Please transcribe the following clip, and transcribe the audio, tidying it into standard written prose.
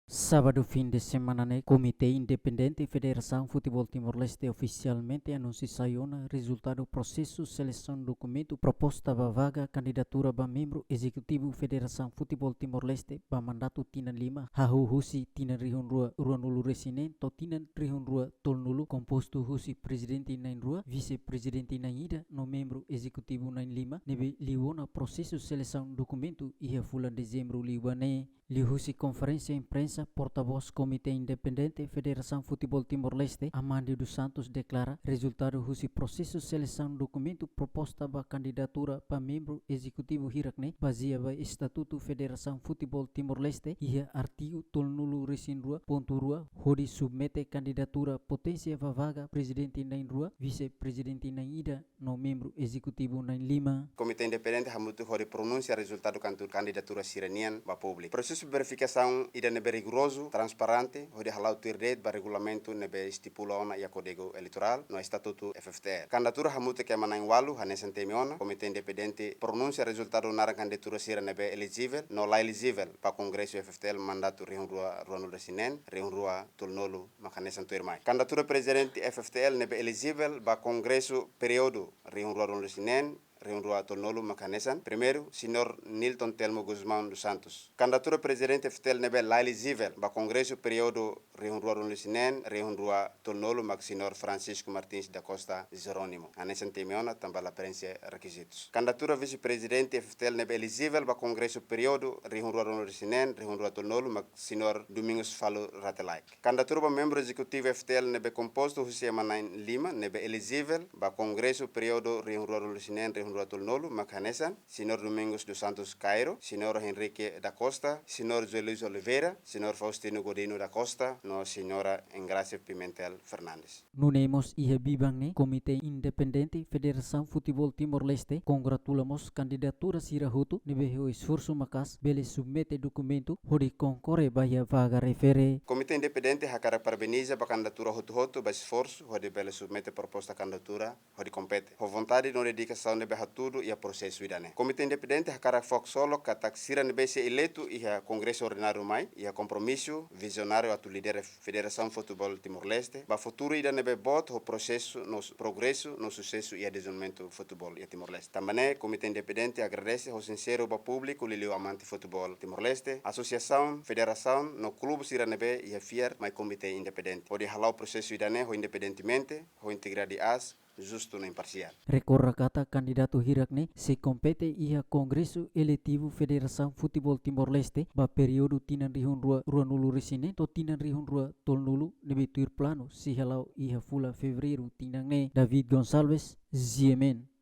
Sábado, fim de semana, Comitê Independente Federação Futebol Timor-Leste oficialmente anunciou o resultado do processo seleção documento proposta para vaga candidatura para membro executivo Federação Futebol Timor-Leste para mandato Tina Lima, Hahu Husi Tina Rihunrua Ruanulu Resinen, Tina Rihunrua Tolnulu, composto Husi Presidente Nain Rua, Vice-Presidente Naida, no membro executivo Nain Lima, nebe liona processo seleção documento e a fula dezembro liwane. Lihusi conferência imprensa, porta-voz Comitê Independente Federação Futebol Timor-Leste, Amandi dos Santos declara resultado husi processo seleção documento proposta para candidatura para membro executivo Hirakne, baseado no Estatuto Federação Futebol Timor-Leste e artigo tolnulu resinrua ponto rua, hodi submete candidatura potência para vaga presidente Nain Rua, vice-presidente Naida, no membro executivo Nain Lima. Comitê Independente hamutu hodi pronuncia resultado candidatura sirenian para público. Processo de verificação ida nebe rigoroso, transparente, hodi halau tirdeit ba regulamento nebe estipula ona ia código eleitoral no estatuto FFTL. Candidatura hamutu que manang walu hanesan temiona, Comitê Independente pronuncia resultado nara candidatura sira nebe elegível, no la elegível para Congresso FFTL mandato rihunrua ruanul resinen, rihunrua tulnolu makanesan tuirmai. Candidatura presidente FFTL nebe elegível para Congresso período rihunrua ruanul resinen, Rihunrua Tolnolu Macanesan. Primeiro, Senhor Nilton Telmo Guzmão dos Santos. Candidatura presidente FTL nebe la elegível para Congresso período Rihunrua Runlisinen, Rihunrua Tolnolu Mac Senhor Francisco Martins da Costa Jerônimo. Anesan Temiona também la prensa requisitos. Candidatura vice-presidente FTL nebe elegível para Congresso período Rihunrua Runlisinen, Rihunrua Tolnolu Mac Senhor Domingos Falo Ratelaik. Candidatura para membro executivo FTL nebe composto José Manain Lima nebe elegível para Congresso período Rihunrua Runlisinen, Rihunrua Tolnolu Macanesan, Senhor Domingos dos Santos Cairo, Senhor Henrique da Costa, Senhor José Luis Oliveira, Senhor Faustino Godino da Costa, no Senhora Engrácia Pimentel Fernandes. Nunemos e bibang Comitê Independente Federação Futebol Timor-Leste congratulamos candidatura sirahutu nebe o esforço macas bele submete documento hodi concorre bahia vaga refere. Comitê Independente hakara parabeniza para candidatura hutu ba esforço hodi bele submete proposta candidatura hodi compete. Ho vontade no dedicação nebe tudo e a processo idane. Comitê Independente hakara foco solo katak sira nebe se eleito e a Congresso Ordinário mai e a compromisso visionário a tu líder Federação Futebol Timor-Leste ba futuro idane be bot o processo no progresso no sucesso e a desenvolvimento futebol e Timor-Leste. Também Comitê Independente agradece ao sincero ba público lilio amante futebol Timor-Leste, associação, federação, no clube sira nebe e a fier mai Comitê Independente. Pode halau processo idane ho independentemente, ho integrade as justo no imparcial. Recorra kata candidato Hirakne se compete ia Congresso Eletivo Federação Futebol Timor-Leste ba período tinan rihunrua ruanulu resine to tinan rihunrua tolnulu nebe tuir plano si halau ia fula fevereiro tinan David Gonçalves, Ziemen.